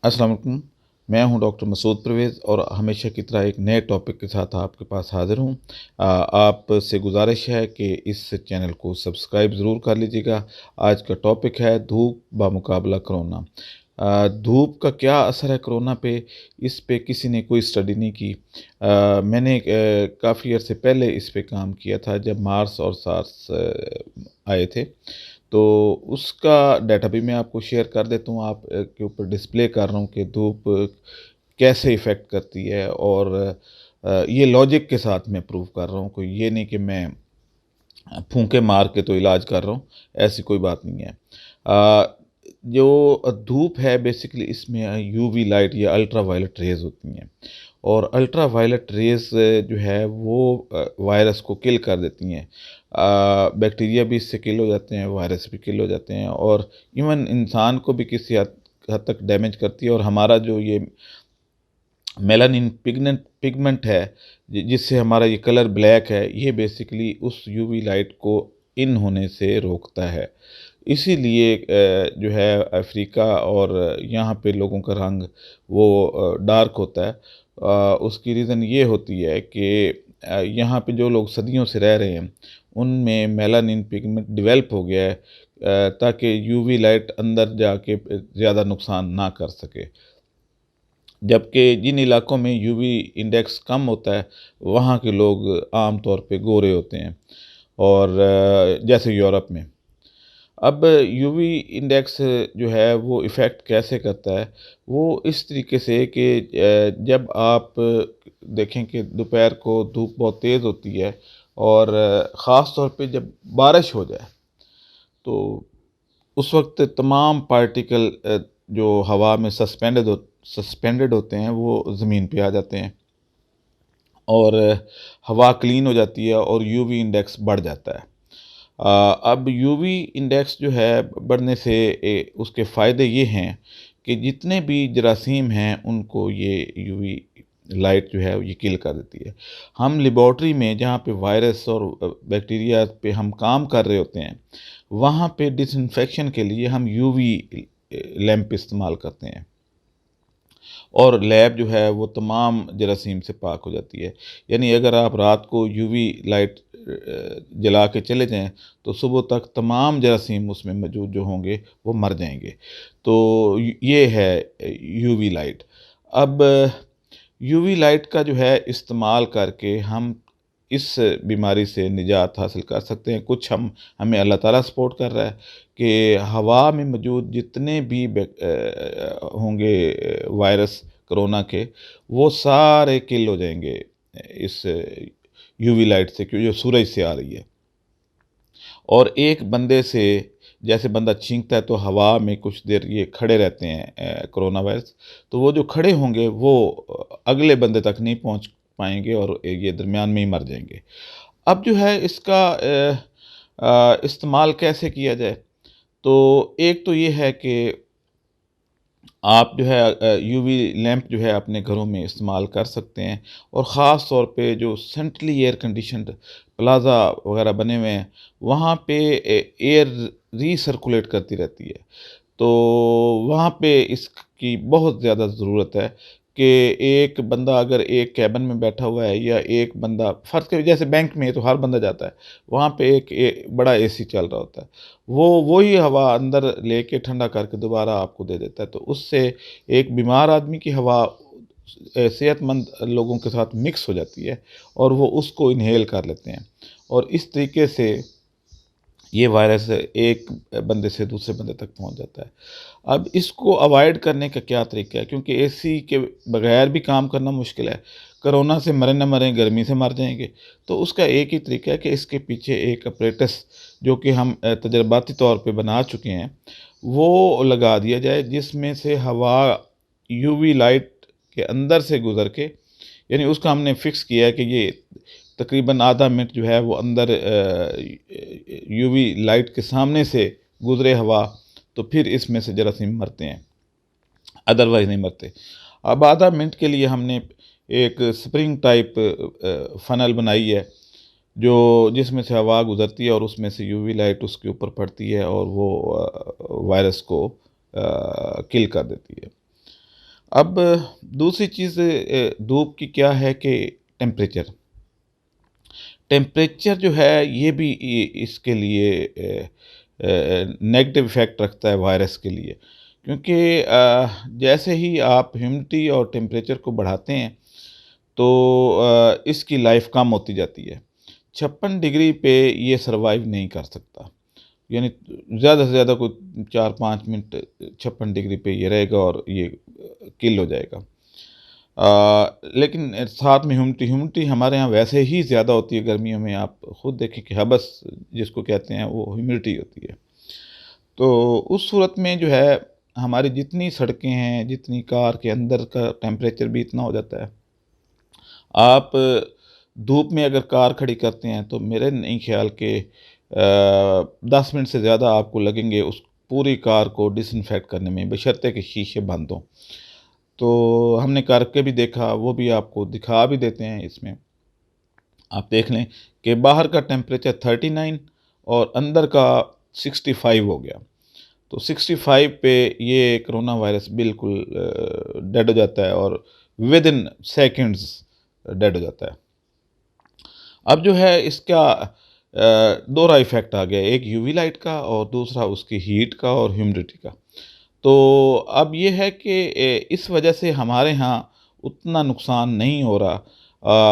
अस्सलाम वालेकुम। मैं हूं डॉक्टर मसूद परवेज़ और हमेशा की तरह एक नए टॉपिक के साथ आपके पास हाज़िर हूं। आपसे गुजारिश है कि इस चैनल को सब्सक्राइब ज़रूर कर लीजिएगा। आज का टॉपिक है धूप बामुकाबला कोरोना। धूप का क्या असर है कोरोना पे, इस पे किसी ने कोई स्टडी नहीं की। मैंने काफ़ी अर्से पहले इस पे काम किया था जब मार्स और सार्स आए थे। तो उसका डाटा भी मैं आपको शेयर कर देता हूँ, आप के ऊपर डिस्प्ले कर रहा हूँ कि धूप कैसे इफ़ेक्ट करती है। और ये लॉजिक के साथ मैं प्रूव कर रहा हूँ, कोई ये नहीं कि मैं फूंके मार के तो इलाज कर रहा हूँ, ऐसी कोई बात नहीं है। जो धूप है बेसिकली इसमें यूवी लाइट या अल्ट्रा वायलेट रेज़ होती हैं, और अल्ट्रा वायलेट रेज़ जो है वो वायरस को किल कर देती हैं। बैक्टीरिया भी इससे किल हो जाते हैं, वायरस भी किल हो जाते हैं, और इवन इंसान को भी किसी हद हद तक डैमेज करती है। और हमारा जो ये मेलानिन पिगमेंट है, जिससे हमारा ये कलर ब्लैक है, ये बेसिकली उस यूवी लाइट को इन होने से रोकता है। इसीलिए जो है अफ्रीका और यहाँ पे लोगों का रंग वो डार्क होता है। उसकी रीज़न ये होती है कि यहाँ पे जो लोग सदियों से रह रहे हैं उनमें मेलानिन पिगमेंट डेवलप हो गया है, ताकि यूवी लाइट अंदर जाके ज़्यादा नुकसान ना कर सके। जबकि जिन इलाकों में यूवी इंडेक्स कम होता है वहाँ के लोग आम तौर पे गोरे होते हैं, और जैसे यूरोप में। अब यूवी इंडेक्स जो है वो इफ़ेक्ट कैसे करता है, वो इस तरीके से कि जब आप देखें कि दोपहर को धूप बहुत तेज़ होती है, और ख़ास तौर पे जब बारिश हो जाए तो उस वक्त तमाम पार्टिकल जो हवा में सस्पेंडेड होते हैं वो ज़मीन पे आ जाते हैं, और हवा क्लीन हो जाती है और यूवी इंडेक्स बढ़ जाता है। अब यूवी इंडेक्स जो है बढ़ने से उसके फ़ायदे ये हैं कि जितने भी जरासीम हैं उनको ये यूवी लाइट जो है ये किल कर देती है। हम लेबॉर्ट्री में जहाँ पे वायरस और बैक्टीरिया पे हम काम कर रहे होते हैं, वहाँ पे डिसइंफेक्शन के लिए हम यूवी लैंप इस्तेमाल करते हैं, और लैब जो है वो तमाम जरासीम से पाक हो जाती है। यानी अगर आप रात को यूवी लाइट जला के चले जाएं तो सुबह तक तमाम जरासीम उसमें मौजूद जो होंगे वो मर जाएंगे। तो ये है यूवी लाइट। अब यूवी लाइट का जो है इस्तेमाल करके हम इस बीमारी से निजात हासिल कर सकते हैं। कुछ हमें अल्लाह ताला सपोर्ट कर रहा है कि हवा में मौजूद जितने भी होंगे वायरस कोरोना के, वो सारे किल हो जाएंगे इस यूवी लाइट से, क्योंकि जो सूरज से आ रही है। और एक बंदे से, जैसे बंदा छींकता है तो हवा में कुछ देर ये खड़े रहते हैं कोरोना वायरस, तो वो जो खड़े होंगे वो अगले बंदे तक नहीं पहुंच पाएंगे और ये दरमियान में ही मर जाएंगे। अब जो है इसका इस्तेमाल कैसे किया जाए, तो एक तो ये है कि आप जो है यूवी लैंप जो है अपने घरों में इस्तेमाल कर सकते हैं, और ख़ास तौर पे जो सेंट्रली एयर कंडीशनड प्लाज़ा वगैरह बने हुए हैं वहाँ पे एयर रीसर्कुलेट करती रहती है। तो वहाँ पे इसकी बहुत ज़्यादा ज़रूरत है कि एक बंदा अगर एक केबिन में बैठा हुआ है, या एक बंदा फ़र्ज़ करिए जैसे बैंक में तो हर बंदा जाता है, वहाँ पे एक बड़ा एसी चल रहा होता है, वो ही हवा अंदर लेके ठंडा करके दोबारा आपको दे देता है। तो उससे एक बीमार आदमी की हवा सेहतमंद लोगों के साथ मिक्स हो जाती है, और वो उसको इन्हेल कर लेते हैं, और इस तरीके से ये वायरस एक बंदे से दूसरे बंदे तक पहुंच जाता है। अब इसको अवॉइड करने का क्या तरीका है, क्योंकि एसी के बगैर भी काम करना मुश्किल है। कोरोना से मरे न मरें, गर्मी से मर जाएंगे। तो उसका एक ही तरीका है कि इसके पीछे एक अपरेटस जो कि हम तजर्बाती तौर पे बना चुके हैं वो लगा दिया जाए, जिसमें से हवा यूवी लाइट के अंदर से गुजर के, यानी उसका हमने फ़िक्स किया है कि ये तकरीबन आधा मिनट जो है वो अंदर यूवी लाइट के सामने से गुजरे हवा, तो फिर इसमें से जरासीम मरते हैं, अदरवाइज़ नहीं मरते। अब आधा मिनट के लिए हमने एक स्प्रिंग टाइप फ़नल बनाई है, जो जिसमें से हवा गुज़रती है और उसमें से यूवी लाइट उसके ऊपर पड़ती है, और वो वायरस को किल कर देती है। अब दूसरी चीज़ धूप की क्या है कि टेम्परेचर टेम्परेचर जो है ये भी इसके लिए नेगेटिव इफ़ेक्ट रखता है वायरस के लिए, क्योंकि जैसे ही आप ह्यूमिडिटी और टेम्परेचर को बढ़ाते हैं तो इसकी लाइफ कम होती जाती है। 56 डिग्री पे ये सर्वाइव नहीं कर सकता, यानी ज़्यादा से ज़्यादा कोई 4-5 मिनट 56 डिग्री पे ये रहेगा और ये किल हो जाएगा। लेकिन साथ में ह्यूमिडिटी हमारे यहाँ वैसे ही ज़्यादा होती है गर्मियों में, आप खुद देखें कि हबस जिसको कहते हैं वो ह्यूमिडिटी होती है। तो उस सूरत में जो है हमारी जितनी सड़कें हैं, जितनी कार के अंदर का टेम्परेचर भी इतना हो जाता है। आप धूप में अगर कार खड़ी करते हैं तो मेरे नहीं ख्याल के 10 मिनट से ज़्यादा आपको लगेंगे उस पूरी कार को डिसइंफेक्ट करने में, बशर्ते कि शीशे बंद हों। तो हमने करके भी देखा, वो भी आपको दिखा भी देते हैं इसमें। आप देख लें कि बाहर का टेम्परेचर 39 और अंदर का 65 हो गया। तो 65 पे ये कोरोना वायरस बिल्कुल डेड हो जाता है और विदिन सेकंड्स डेड हो जाता है। अब जो है इसका दोहरा इफ़ेक्ट आ गया, एक यूवी लाइट का और दूसरा उसकी हीट का और ह्यूमिडिटी का। तो अब ये है कि इस वजह से हमारे यहाँ उतना नुकसान नहीं हो रहा,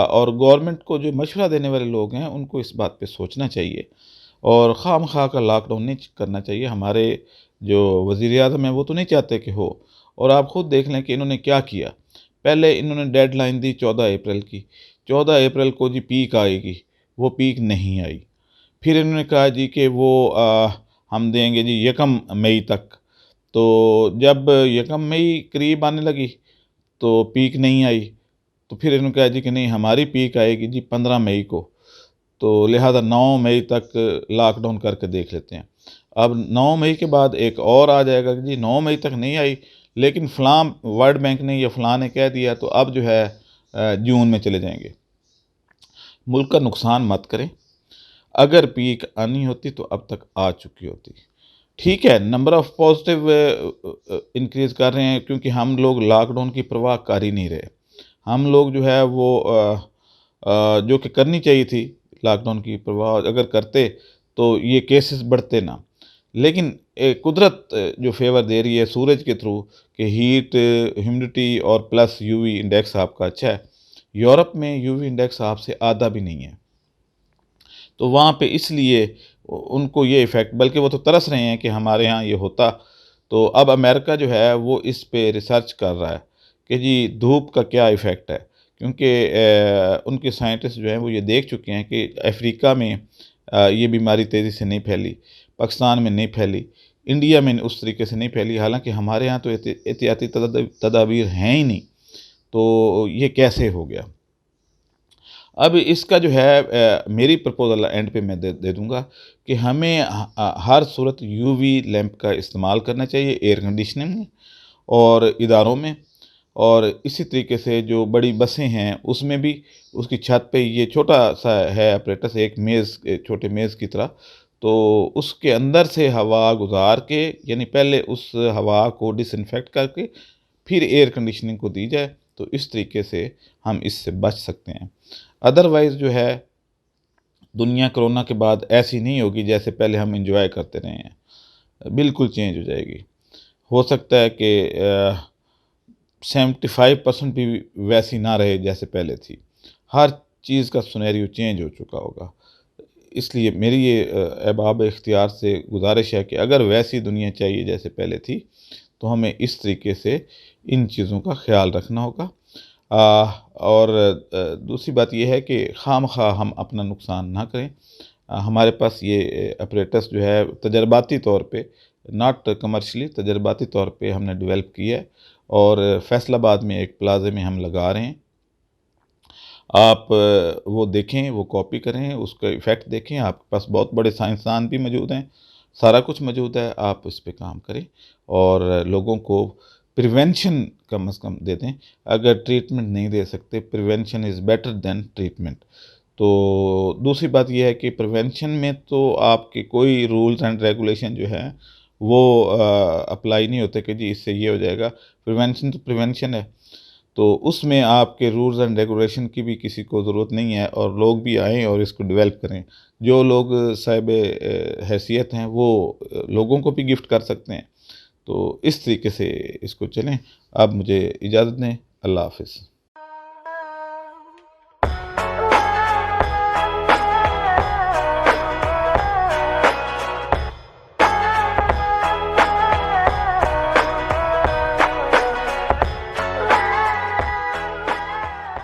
और गवर्नमेंट को जो मशवरा देने वाले लोग हैं उनको इस बात पे सोचना चाहिए और खामखा का लॉकडाउन नहीं करना चाहिए। हमारे जो वज़ीर आज़म हैं वो तो नहीं चाहते कि हो, और आप ख़ुद देख लें कि इन्होंने क्या किया। पहले इन्होंने डेडलाइन दी 14 अप्रैल की, 14 अप्रैल को जी पीक आएगी, वो पीक नहीं आई। फिर इन्होंने कहा जी कि वो हम देंगे जी 1 मई तक। तो जब 1 मई करीब आने लगी तो पीक नहीं आई, तो फिर इन्होंने कहा जी कि नहीं हमारी पीक आएगी जी 15 मई को, तो लिहाजा 9 मई तक लॉकडाउन करके देख लेते हैं। अब 9 मई के बाद एक और आ जाएगा कि जी 9 मई तक नहीं आई, लेकिन फ़लाँ वर्ल्ड बैंक ने या फ़लाँ ने कह दिया तो अब जो है जून में चले जाएंगे। मुल्क का नुकसान मत करें। अगर पीक आनी होती तो अब तक आ चुकी होती। ठीक है, नंबर ऑफ़ पॉज़िटिव इंक्रीज़ कर रहे हैं क्योंकि हम लोग लॉकडाउन की परवाह कर ही नहीं रहे। हम लोग जो है वो जो कि करनी चाहिए थी लॉकडाउन की परवाह अगर करते तो ये केसेस बढ़ते ना। लेकिन कुदरत जो फ़ेवर दे रही है सूरज के थ्रू कि हीट, ह्यूमिडिटी और प्लस यूवी इंडेक्स आपका अच्छा है। यूरोप में यूवी इंडेक्स आपसे आधा भी नहीं है। तो वहाँ पे इसलिए उनको ये इफ़ेक्ट, बल्कि वो तो तरस रहे हैं कि हमारे यहाँ ये होता। तो अब अमेरिका जो है वो इस पे रिसर्च कर रहा है कि जी धूप का क्या इफ़ेक्ट है, क्योंकि उनके साइंटिस्ट जो हैं वो ये देख चुके हैं कि अफ्रीका में ये बीमारी तेज़ी से नहीं फैली, पाकिस्तान में नहीं फैली, इंडिया में उस तरीके से नहीं फैली। हालांकि हमारे यहाँ तो एहतियाती तदाबीर हैं ही नहीं, तो ये कैसे हो गया। अब इसका जो है मेरी प्रपोज़ल एंड पे मैं दे दूँगा कि हमें हर सूरत यूवी लैंप का इस्तेमाल करना चाहिए एयर कंडीशनिंग में और इदारों में, और इसी तरीके से जो बड़ी बसें हैं उसमें भी उसकी छत पे ये छोटा-सा है apparatus, एक मेज़, छोटे मेज़ की तरह, तो उसके अंदर से हवा गुज़ार के, यानी पहले उस हवा को डिसइन्फेक्ट करके फिर एयर कंडीशनिंग को दी जाए, तो इस तरीके से हम इससे बच सकते हैं। अदरवाइज़ जो है दुनिया कोरोना के बाद ऐसी नहीं होगी जैसे पहले हम एंजॉय करते रहे हैं, बिल्कुल चेंज हो जाएगी। हो सकता है कि 75% भी वैसी ना रहे जैसे पहले थी। हर चीज़ का सिनेरियो चेंज हो चुका होगा। इसलिए मेरी ये अहबाब इख्तियार से गुज़ारिश है कि अगर वैसी दुनिया चाहिए जैसे पहले थी, तो हमें इस तरीके से इन चीज़ों का ख़्याल रखना होगा। और दूसरी बात ये है कि खामख़ा हम अपना नुकसान ना करें। हमारे पास ये अपरेटस जो है तजर्बाती तौर पे, नॉट कमर्शियली, तजर्बाती तौर पे हमने डेवलप किया है और फैसलाबाद में एक प्लाज़े में हम लगा रहे हैं। आप वो देखें, वो कॉपी करें, उसका इफ़ेक्ट देखें। आपके पास बहुत बड़े साइंसदान भी मौजूद हैं, सारा कुछ मौजूद है, आप इस पे काम करें और लोगों को प्रिवेंशन कम से कम दे दें। अगर ट्रीटमेंट नहीं दे सकते, prevention is better than treatment. तो दूसरी बात ये है कि प्रिवेंशन में तो आपके कोई रूल्स एंड रेगुलेशन जो है वो अप्लाई नहीं होते कि जी इससे ये हो जाएगा। प्रिवेंशन तो प्रिवेंशन है, तो उसमें आपके रूल्स एंड रेगुलेशन की भी किसी को ज़रूरत नहीं है, और लोग भी आएँ और इसको डेवलप करें। जो लोग साहिब हैसियत हैं वो लोगों को भी गिफ्ट कर सकते हैं। तो इस तरीके से इसको चलें। अब मुझे इजाज़त दें। अल्लाह हाफ़िज़।